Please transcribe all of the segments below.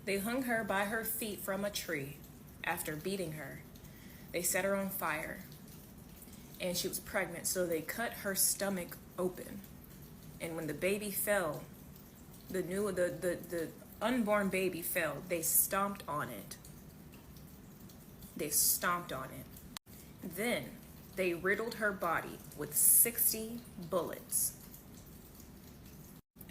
They hung her by her feet from a tree. After beating her, they set her on fire. And she was pregnant, so they cut her stomach open. And when the baby fell, the unborn baby fell, they stomped on it. They stomped on it. Then they riddled her body with 60 bullets.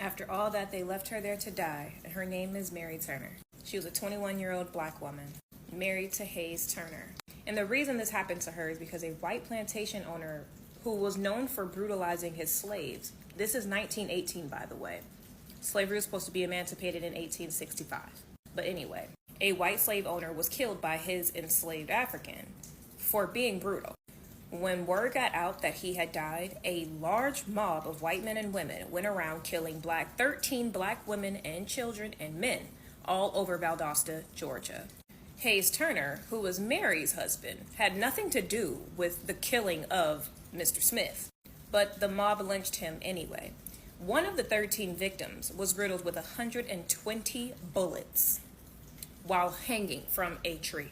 After all that, they left her there to die. Her name is Mary Turner. She was a 21-year-old black woman, married to Hayes Turner. And the reason this happened to her is because a white plantation owner who was known for brutalizing his slaves, this is 1918, by the way. Slavery was supposed to be emancipated in 1865. But anyway, a white slave owner was killed by his enslaved African for being brutal. When word got out that he had died, a large mob of white men and women went around killing 13 black women and children and men all over Valdosta, Georgia. Hayes Turner, who was Mary's husband, had nothing to do with the killing of Mr. Smith, but the mob lynched him anyway. One of the 13 victims was riddled with 120 bullets while hanging from a tree.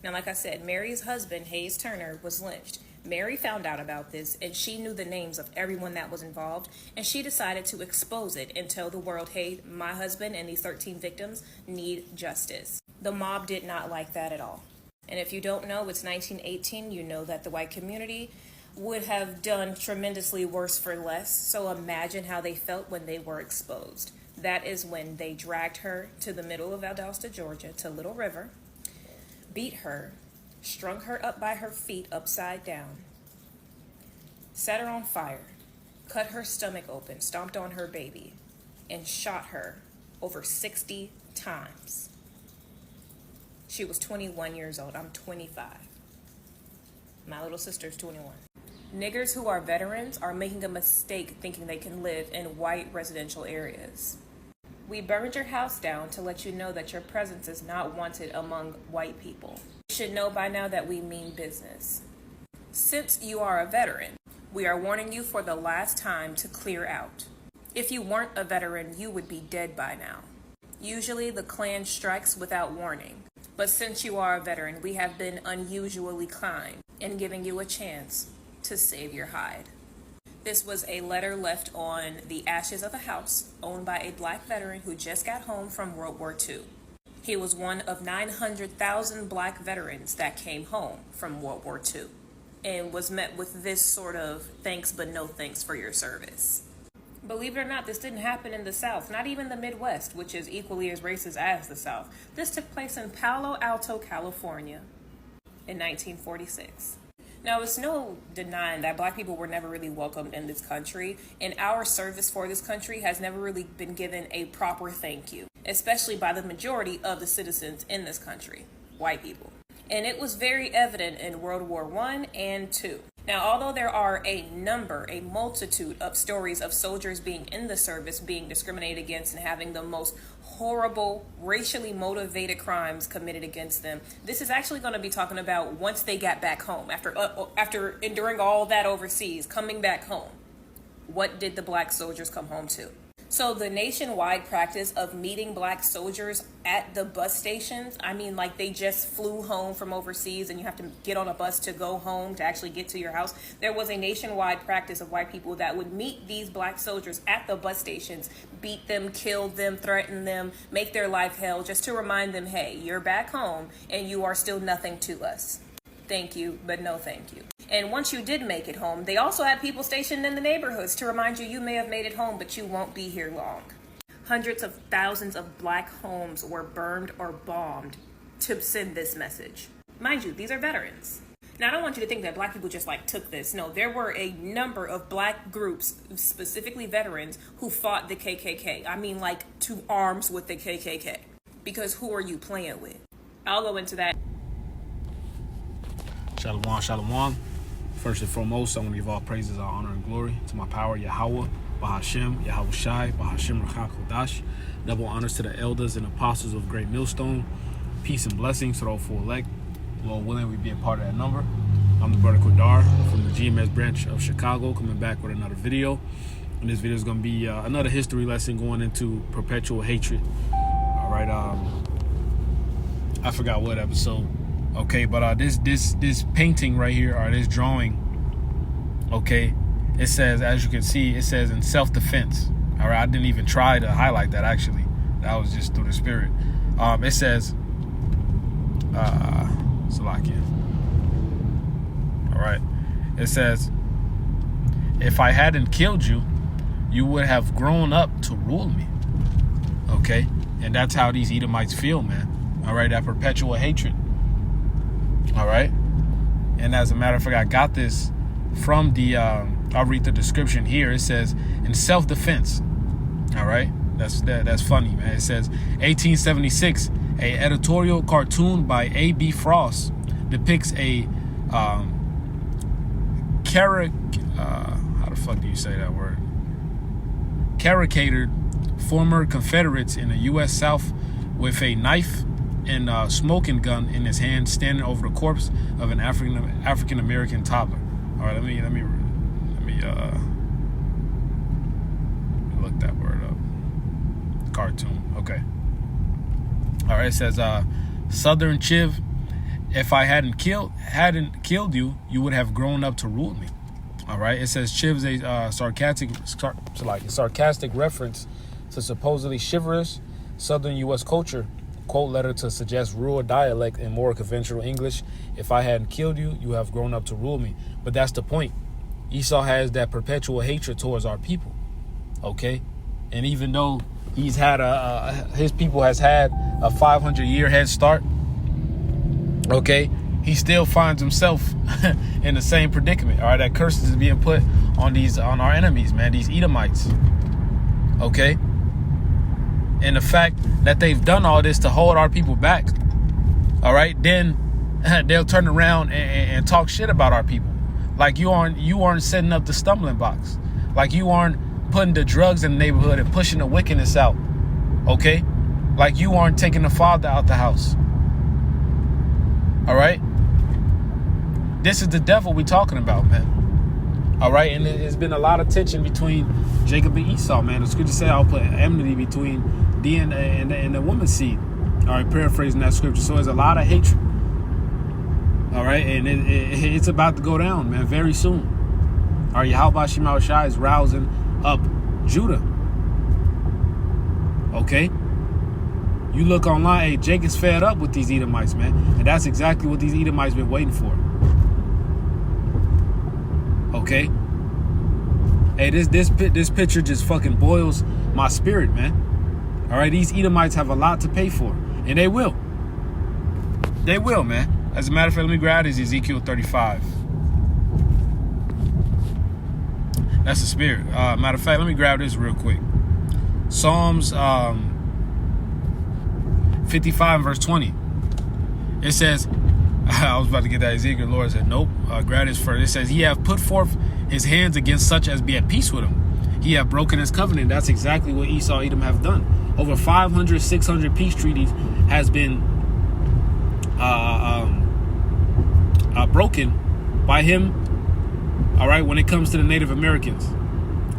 Now, like I said, Mary's husband, Hayes Turner, was lynched. Mary found out about this, and she knew the names of everyone that was involved, and she decided to expose it and tell the world, hey, my husband and these 13 victims need justice. The mob did not like that at all. And if you don't know, it's 1918. You know that the white community would have done tremendously worse for less. So imagine how they felt when they were exposed. That is when they dragged her to the middle of Valdosta, Georgia, to Little River, beat her, strung her up by her feet upside down, set her on fire, cut her stomach open, stomped on her baby, and shot her over 60 times. She was 21 years old. I'm 25. My little sister's 21. Niggers who are veterans are making a mistake thinking they can live in white residential areas. We burned your house down to let you know that your presence is not wanted among white people. You should know by now that we mean business. Since you are a veteran, we are warning you for the last time to clear out. If you weren't a veteran, you would be dead by now. Usually the Klan strikes without warning, but since you are a veteran, we have been unusually kind in giving you a chance to save your hide. This was a letter left on the ashes of a house owned by a black veteran who just got home from World War II. He was one of 900,000 black veterans that came home from World War II and was met with this sort of thanks but no thanks for your service. Believe it or not, this didn't happen in the South, not even the Midwest, which is equally as racist as the South. This took place in Palo Alto, California in 1946. Now, it's no denying that black people were never really welcomed in this country, and our service for this country has never really been given a proper thank you, especially by the majority of the citizens in this country, white people. And it was very evident in World War I and II. Now, although there are a multitude of stories of soldiers being in the service, being discriminated against, and having the most horrible, racially motivated crimes committed against them, this is actually going to be talking about once they got back home, after enduring all that overseas, coming back home. What did the black soldiers come home to? So the nationwide practice of meeting black soldiers at the bus stations, I mean, like they just flew home from overseas and you have to get on a bus to go home to actually get to your house. There was a nationwide practice of white people that would meet these black soldiers at the bus stations, beat them, kill them, threaten them, make their life hell, just to remind them, hey, you're back home and you are still nothing to us. Thank you, but no thank you. And once you did make it home, they also had people stationed in the neighborhoods to remind you you may have made it home, but you won't be here long. Hundreds of thousands of black homes were burned or bombed to send this message. Mind you, these are veterans. Now, I don't want you to think that black people just took this. No, there were a number of black groups, specifically veterans, who fought the KKK. I mean, to arms with the KKK. Because who are you playing with? I'll go into that. Shalom, shalom. First and foremost, I want to give all praises, all honor, and glory to my power, Yahweh, Bahashem, Yahweh Shai, Bahashem Rachak Kodash. Double honors to the elders and apostles of Great Millstone. Peace and blessings to all four elect. Lord willing, we be a part of that number. I'm the brother Kodar from the GMS branch of Chicago, coming back with another video. And this video is going to be another history lesson going into perpetual hatred. All right. I forgot what episode. Okay, but this painting right here, or this drawing. Okay, it says, as you can see, it says in self-defense. All right, I didn't even try to highlight that actually. That was just through the spirit. It says, Salakia. All right, it says, if I hadn't killed you, you would have grown up to rule me. Okay, and that's how these Edomites feel, man. All right, that perpetual hatred. All right, and as a matter of fact, I got this from the. I'll read the description here. It says, in self-defense. All right, that's funny, man. It says 1876, a editorial cartoon by A.B. Frost depicts a how the fuck do you say that word? Caricatured former Confederates in the U.S. South with a knife and a smoking gun in his hand, standing over the corpse of an African American toddler. All right, let me look that word up. Cartoon. Okay. All right. It says, Southern Chiv, if I hadn't killed you, you would have grown up to rule me. All right. It says Chiv's a sarcastic reference to supposedly chivalrous Southern U.S. culture. Quote letter to suggest rural dialect and more conventional English. If I hadn't killed you, you have grown up to rule me. But that's the point. Esau has that perpetual hatred towards our people. Okay, and even though he's had his people has had a 500-year head start. Okay, he still finds himself in the same predicament. All right, that curse is being put on our enemies, man. These Edomites. Okay. And the fact that they've done all this to hold our people back, all right, then they'll turn around and talk shit about our people. Like you aren't setting up the stumbling blocks. Like you aren't putting the drugs in the neighborhood and pushing the wickedness out. Okay? Like you aren't taking the father out the house. All right? This is the devil we talking about, man. All right, and there's been a lot of tension between Jacob and Esau, man. The scripture said I'll put enmity between thee and the woman's seed. All right, paraphrasing that scripture. So there's a lot of hatred. All right, and it's about to go down, man, very soon. All right, Yahweh Shema Shai is rousing up Judah. Okay? You look online, hey, Jake is fed up with these Edomites, man. And that's exactly what these Edomites been waiting for. Okay? Hey, this picture just fucking boils my spirit, man. All right, these Edomites have a lot to pay for. And they will. They will, man. As a matter of fact, let me grab this Ezekiel 35. That's the spirit. Matter of fact, let me grab this real quick. Psalms 55 and verse 20. It says, I was about to get that Ezekiel. The Lord said, nope, grab this first. It says, he have put forth his hands against such as be at peace with him. He have broken his covenant. That's exactly what Esau Edom have done. Over 500, 600 peace treaties has been broken by him. All right, when it comes to the Native Americans.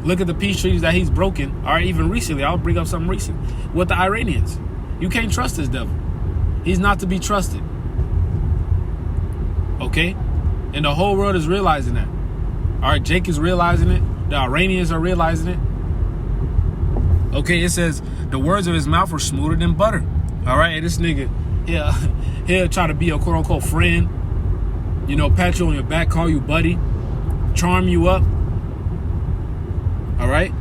Look at the peace treaties that he's broken. All right, even recently, I'll bring up something recent with the Iranians. You can't trust this devil. He's not to be trusted. Okay? And the whole world is realizing that. All right, Jake is realizing it. The Iranians are realizing it. Okay, it says, the words of his mouth were smoother than butter. All right, and this nigga, he'll try to be a quote-unquote friend. You know, pat you on your back, call you buddy, charm you up. All right?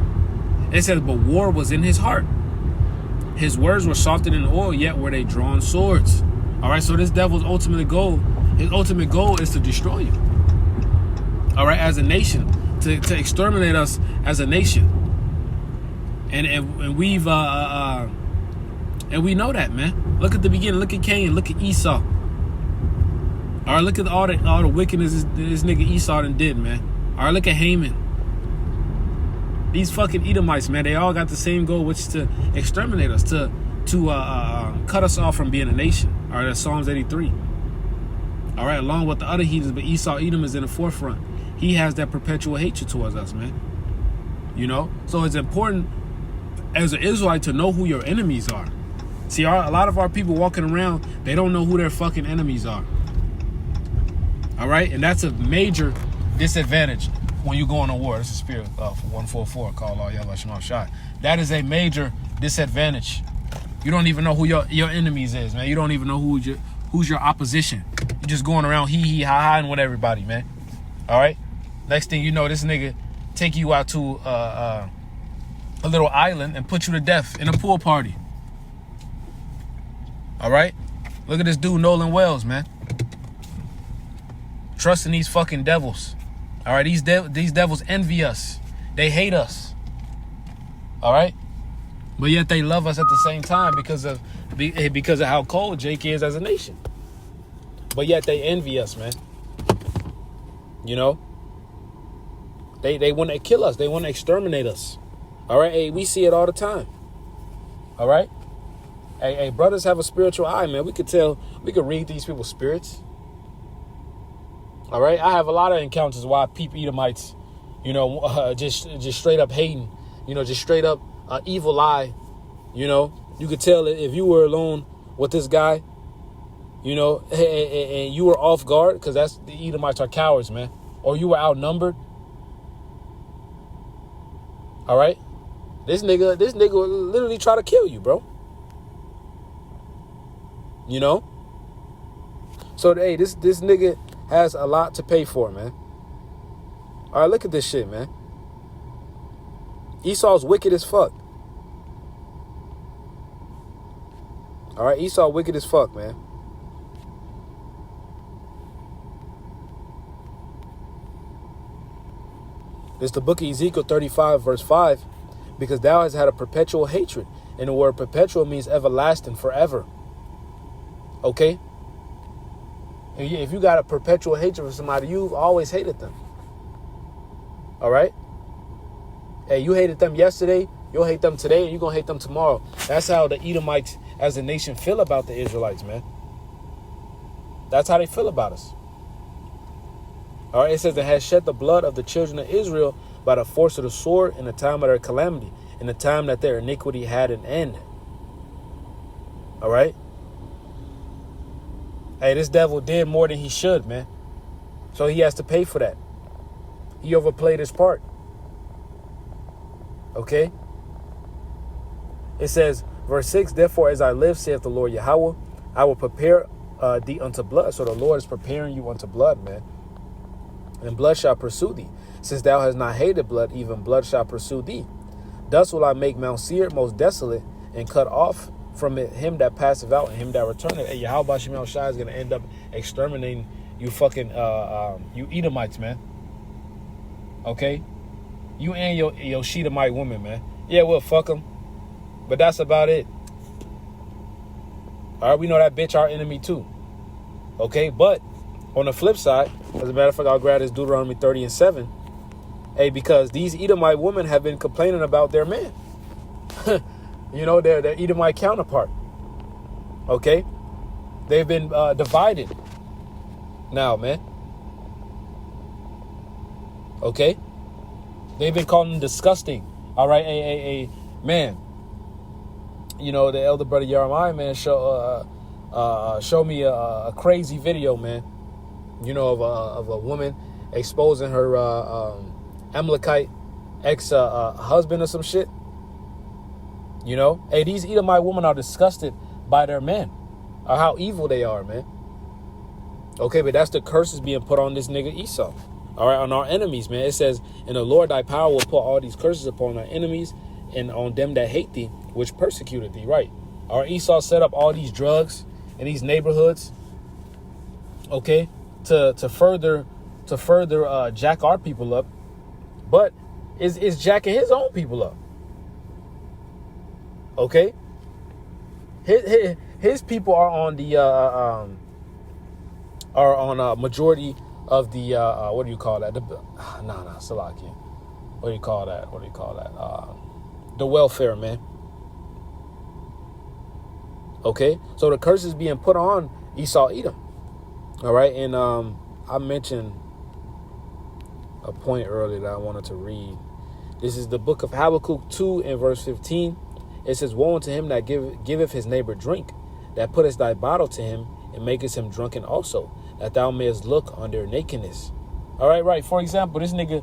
It says, but war was in his heart. His words were softer than oil, yet were they drawn swords. All right, so this devil's ultimate goal, his ultimate goal is to destroy you. All right, as a nation, to exterminate us as a nation. And we've and we know that, man. Look at the beginning. Look at Cain. Look at Esau. All right, look at all the wickedness this nigga Esau done did, man. All right, look at Haman. These fucking Edomites, man, they all got the same goal, which is to exterminate us, to cut us off from being a nation. All right, that's Psalms 83. All right, along with the other heathens, but Esau Edom is in the forefront. He has that perpetual hatred towards us, man. You know, so it's important as an Israelite to know who your enemies are. See, a lot of our people walking around, they don't know who their fucking enemies are. All right? And that's a major disadvantage when you go on a war. This is Spirit 144, call all Yellow Shema Shai. That is a major disadvantage. You don't even know who your enemies is, man. You don't even know who's your opposition. You're just going around hee ha ha and with everybody, man. All right? Next thing you know, this nigga take you out to a little island and put you to death in a pool party. All right? Look at this dude, Nolan Wells, man. Trusting these fucking devils. All right? These devils envy us. They hate us. All right? But yet they love us at the same time because of how cold Jake is as a nation. But yet they envy us, man. You know? They want to kill us. They want to exterminate us. All right? Hey, we see it all the time. All right? Hey, brothers have a spiritual eye, man. We could read these people's spirits. All right? I have a lot of encounters why peep Edomites, you know, just straight up hating, you know, just straight up evil eye. You know, you could tell if you were alone with this guy, you know, and you were off guard, because the Edomites are cowards, man. Or you were outnumbered. All right? This nigga will literally try to kill you, bro. You know? So, hey, this nigga has a lot to pay for, man. All right, look at this shit, man. Esau's wicked as fuck. All right, Esau wicked as fuck, man. It's the book of Ezekiel 35, verse 5. Because thou hast had a perpetual hatred. And the word perpetual means everlasting, forever. Okay? If you got a perpetual hatred for somebody, you've always hated them. All right? Hey, you hated them yesterday, you'll hate them today, and you're going to hate them tomorrow. That's how the Edomites as a nation feel about the Israelites, man. That's how they feel about us. All right, it says, that has shed the blood of the children of Israel by the force of the sword in the time of their calamity, in the time that their iniquity had an end. All right? Hey, this devil did more than he should, man. So he has to pay for that. He overplayed his part. Okay? It says, verse 6, therefore as I live, saith the Lord Yahweh, I will prepare thee unto blood. So the Lord is preparing you unto blood, man. And blood shall pursue thee. Since thou hast not hated blood, even blood shall pursue thee. Thus will I make Mount Seir most desolate, and cut off from it him that passeth out and him that returneth. Hey, Yahweh Shemel Shai is going to end up exterminating you fucking, you Edomites, man. Okay? You and your Shedamite woman, man. Yeah, well, fuck them. But that's about it. All right, we know that bitch our enemy too. Okay, but on the flip side, as a matter of fact, I'll grab this Deuteronomy 30 and 7. Hey, because these Edomite women have been complaining about their man. You know, their Edomite counterpart. Okay? They've been divided now, man. Okay? They've been calling them disgusting. All right, man. You know, the elder brother Jeremiah, man, show me a crazy video, man. You know, of a woman exposing her Amalekite ex-husband or some shit. You know, hey, these Edomite women are disgusted by their men, or how evil they are, man. Okay, but that's the curses being put on this nigga Esau. All right, on our enemies, man. It says, and the Lord thy power will put all these curses upon our enemies and on them that hate thee, which persecuted thee. Right. Our Esau set up all these drugs in these neighborhoods. Okay, to further jack our people up, but is jacking his own people up. Okay, his people are on the majority of the what do you call that? Salakia. What do you call that? The welfare, man. Okay, so the curse is being put on Esau Edom. All right, and I mentioned a point earlier that I wanted to read. This is the book of Habakkuk 2 and verse 15. It says, woe unto him that giveth his neighbor drink, that puttest thy bottle to him, and makest him drunken also, that thou mayest look on their nakedness. All right, right. For example, this nigga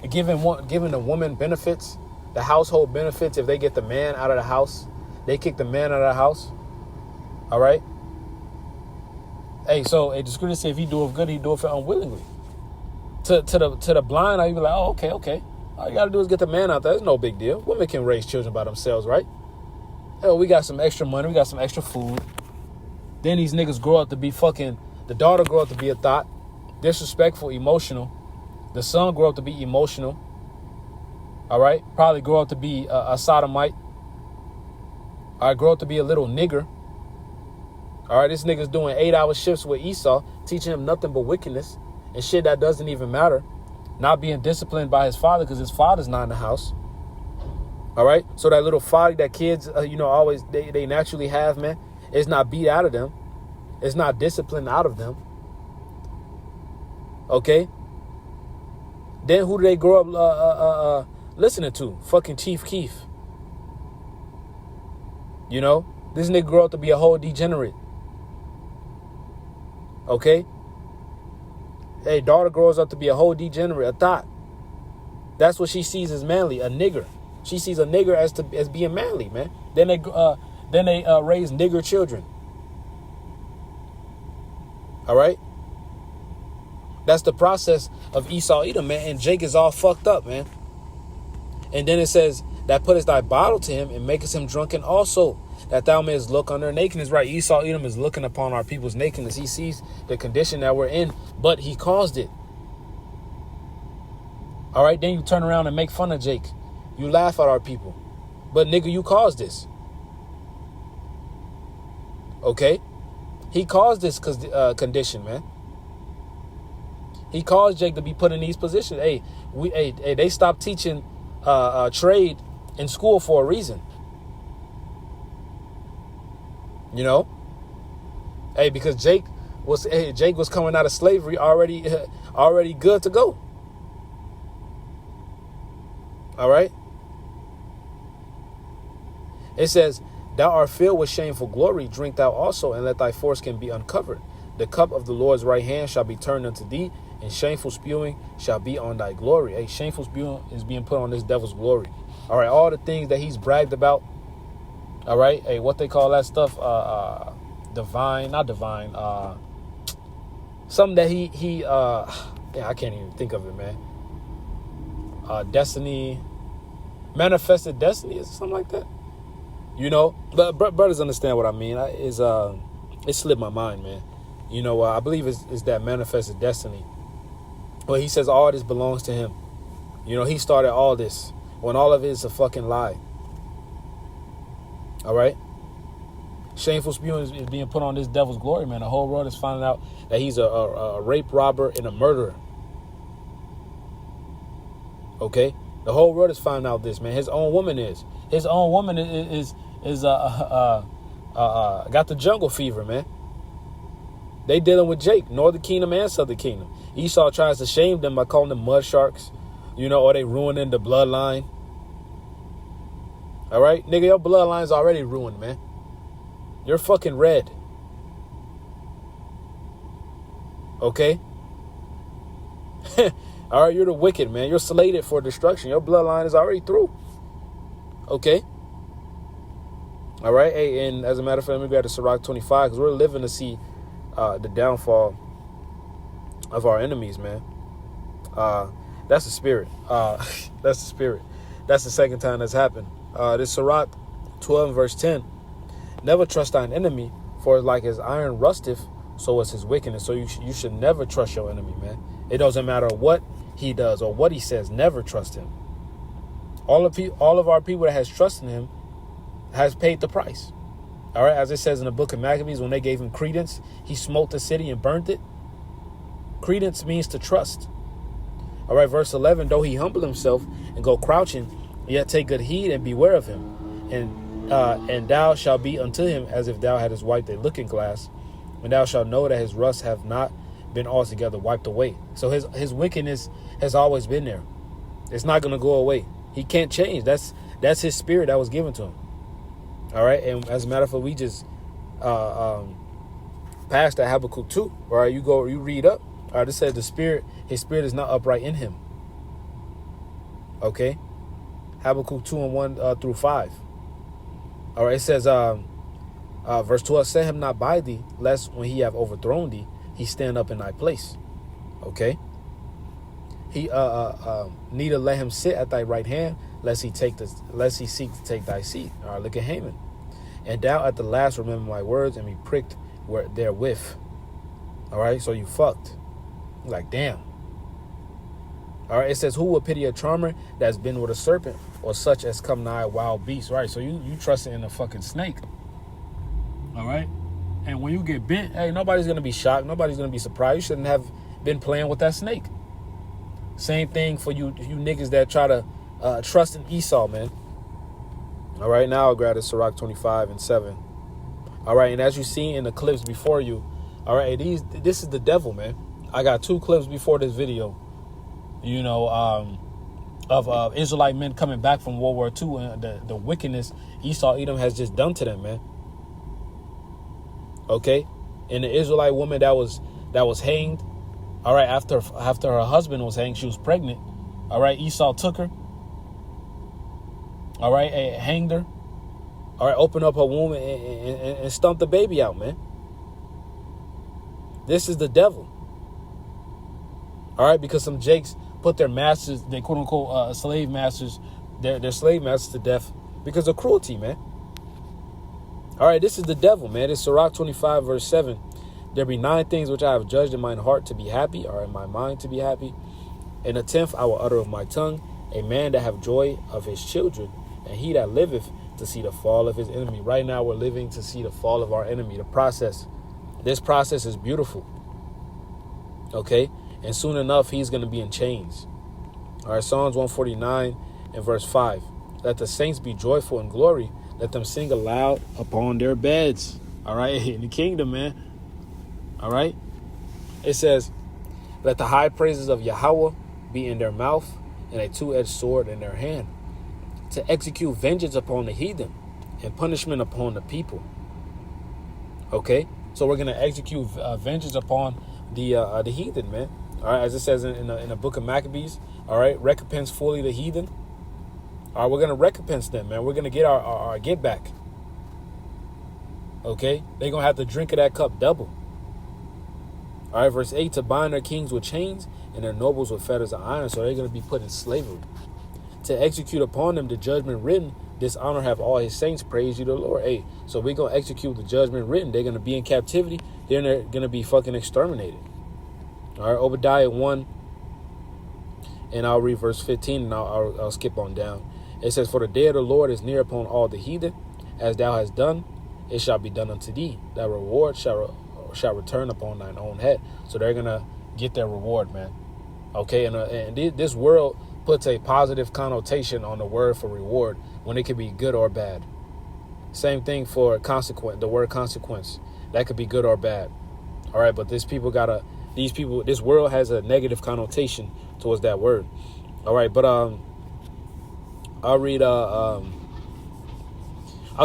giving the woman benefits, the household benefits. If they get the man out of the house, they kick the man out of the house. All right. Hey, so the scripture says if he do it good, he do it for unwillingly. To the blind, I be like, oh, okay. All you gotta do is get the man out there. It's no big deal. Women can raise children by themselves, right? Hell, we got some extra money. We got some extra food. Then these niggas grow up to be the daughter grow up to be a thought, disrespectful, emotional. The son grow up to be emotional. All right? Probably grow up to be a sodomite. All right, grow up to be a little nigger. All right, this nigga's doing 8-hour shifts with Esau, teaching him nothing but wickedness and shit that doesn't even matter. Not being disciplined by his father because his father's not in the house. All right. So that little folly that kids, always they naturally have, man, it's not beat out of them. It's not disciplined out of them. OK. Then who do they grow up listening to? Fucking Chief Keef. This nigga grew up to be a whole degenerate. OK. Hey, daughter grows up to be a whole degenerate, a thought. That's what she sees as manly, a nigger. She sees a nigger as being manly, man. Then they raise nigger children. All right. That's the process of Esau Edom, man. And Jake is all fucked up, man. And then it says that puttest thy bottle to him and makest him drunken also, that thou mayest look on their nakedness. Right. Esau Edom is looking upon our people's nakedness. He sees the condition that we're in, but he caused it. All right. Then you turn around and make fun of Jake. You laugh at our people. But nigga, you caused this. Okay. He caused this condition, man. He caused Jake to be put in these positions. Hey, they stopped teaching trade in school for a reason. Because Jake was coming out of slavery already good to go. All right. It says, thou art filled with shameful glory, drink thou also, and let thy foreskin be uncovered. The cup of the Lord's right hand shall be turned unto thee, and shameful spewing shall be on thy glory. Hey, shameful spewing is being put on this devil's glory. All right, all the things that he's bragged about. All right, hey, what they call that stuff? Not divine. Something that he I can't even think of it, man. Destiny, manifested destiny, or something like that. But brothers understand what I mean. It slipped my mind, man. I believe it's that manifested destiny. But he says all this belongs to him. He started all this when all of it is a fucking lie. All right. Shameful spewing is being put on this devil's glory, man. The whole world is finding out that he's a rape robber and a murderer. Okay. The whole world is finding out this, man. His own woman is got the jungle fever, man. They dealing with Jake, northern kingdom and southern kingdom. Esau tries to shame them by calling them mud sharks, or they ruining the bloodline. All right, nigga, your bloodline's already ruined, man. You're fucking red. Okay. All right, you're the wicked, man. You're slated for destruction. Your bloodline is already through. Okay. All right. Hey, and as a matter of fact, let me go to Sirach 25 because we're living to see the downfall of our enemies, man. That's the spirit. That's the spirit. That's the second time that's happened. This Sirach 12 verse 10. Never trust thine enemy, for like as iron rusteth, so is his wickedness. So you should never trust your enemy, man. It doesn't matter what he does or what he says. Never trust him. All of our people that has trusted him has paid the price. All right. As it says in the book of Maccabees, when they gave him credence, he smote the city and burnt it. Credence means to trust. All right. Verse 11, though he humble himself and go crouching, yet take good heed and beware of him. And thou shalt be unto him as if thou hadst wiped a looking glass, and thou shalt know that his rust have not been altogether wiped away. So his wickedness has always been there. It's not going to go away. He can't change. That's That's his spirit that was given to him. All right. And as a matter of fact, we just passed that Habakkuk 2. All right. You read up. All right. It says his spirit is not upright in him. Okay. Habakkuk 2 and 1 through 5. All right. It says, verse 12, set him not by thee, lest when he have overthrown thee, he stand up in thy place. Okay. He neither let him sit at thy right hand, lest he seek to take thy seat. All right, look at Haman. And thou at the last remember my words and be pricked therewith. All right, so you fucked. Like, damn. All right, it says, who will pity a charmer that's been with a serpent, or such as come nigh a wild beast? All right, so you trusting in a fucking snake. All right, and when you get bent, hey, nobody's gonna be shocked. Nobody's gonna be surprised. You shouldn't have been playing with that snake. Same thing for you niggas that try to trust in Esau, man. All right, now I'll grab the Sirach 25 and 7. All right, and as you see in the clips before you, all right, this is the devil, man. I got 2 clips before this video, you know, of Israelite men coming back from World War II and the wickedness Esau Edom has just done to them, man. Okay, and the Israelite woman that was hanged. All right, after her husband was hanged, she was pregnant. All right, Esau took her. All right, and hanged her. All right, opened up her womb and stumped the baby out, man. This is the devil. All right, because some jakes put their masters, their quote unquote slave masters, their slave masters to death because of cruelty, man. All right, this is the devil, man. It's Sirach 25 verse 7. There be 9 things which I have judged in mine heart to be happy, or in my mind to be happy. And the 10th I will utter of my tongue, a man that have joy of his children, and he that liveth to see the fall of his enemy. Right now we're living to see the fall of our enemy. This process is beautiful. Okay, and soon enough he's going to be in chains. All right, Psalms 149 and verse 5. Let the saints be joyful in glory. Let them sing aloud upon their beds. All right, in the kingdom, man. All right. It says, let the high praises of Yahweh be in their mouth and a 2-edged sword in their hand, to execute vengeance upon the heathen and punishment upon the people. Okay. So we're going to execute vengeance upon the heathen, man. All right. As it says in the book of Maccabees. All right. Recompense fully the heathen. All right. We're going to recompense them, man. We're going to get our get back. Okay. They're going to have to drink of that cup double. All right, verse 8, to bind their kings with chains and their nobles with fetters of iron. So they're going to be put in slavery. To execute upon them the judgment written, dishonor have all his saints, praise you the Lord. Hey, so we're going to execute the judgment written. They're going to be in captivity. Then they're going to be fucking exterminated. All right, Obadiah 1, and I'll read verse 15, and I'll skip on down. It says, for the day of the Lord is near upon all the heathen. As thou hast done, it shall be done unto thee. Thy reward shall return upon thine own head. So they're gonna get their reward, man. Okay, and this world puts a positive connotation on the word for reward when it could be good or bad. Same thing for consequence. The word consequence, that could be good or bad. All right, but this world has a negative connotation towards that word. All right, but I'll read I'll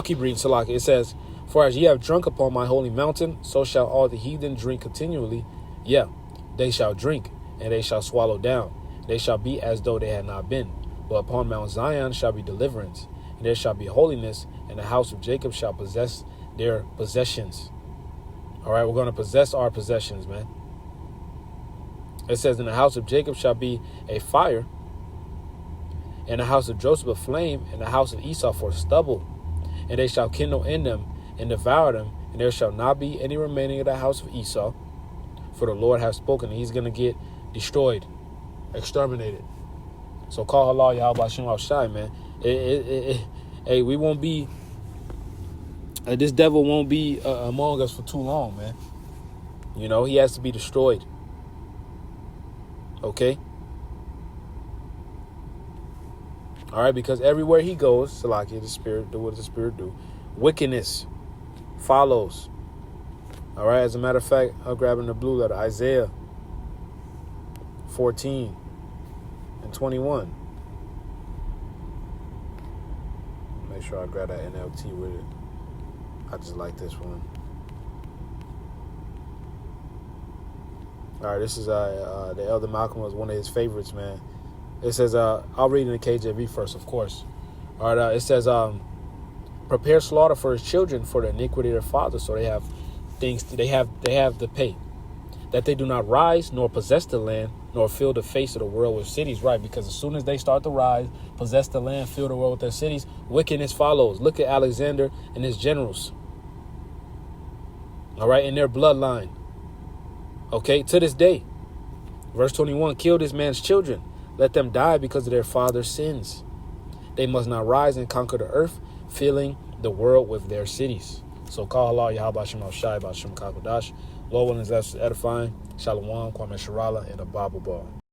keep reading Salaki. It says, for as ye have drunk upon my holy mountain, so shall all the heathen drink continually. Yeah, they shall drink, and they shall swallow down. They shall be as though they had not been. But upon Mount Zion shall be deliverance, and there shall be holiness, and the house of Jacob shall possess their possessions. All right, we're going to possess our possessions, man. It says, in the house of Jacob shall be a fire, and the house of Joseph a flame, and the house of Esau for stubble. And they shall kindle in them, and devour them, and there shall not be any remaining of the house of Esau. For the Lord hath spoken, and he's going to get destroyed, exterminated. So call Allah Yahweh Shem Al-Shai, man. Hey, we won't be, this devil won't be among us for too long, man. You know, he has to be destroyed. Okay? All right, because everywhere he goes, Salaki, the spirit, do what the spirit do. Wickedness follows. All right, as a matter of fact, I'm grabbing the blue letter, Isaiah 14 and 21. sure I grab that NLT with it. I just like this one. All right, this is the Elder Malcolm was one of his favorites, man. It says, I'll read in the KJV first, of course. All right, it says, prepare slaughter for his children for the iniquity of their fathers. So they have things, they have the pay. That they do not rise nor possess the land, nor fill the face of the world with cities. Right, because as soon as they start to rise, possess the land, fill the world with their cities, wickedness follows. Look at Alexander and his generals. All right, in their bloodline. Okay, to this day. Verse 21, kill this man's children. Let them die because of their father's sins. They must not rise and conquer the earth, filling the world with their cities. So call Allah, Yahweh, Shem Shai, Shem Kakodash. Lord willing, that's edifying. Shalom, Kwame Sharala, and a Bible Ball.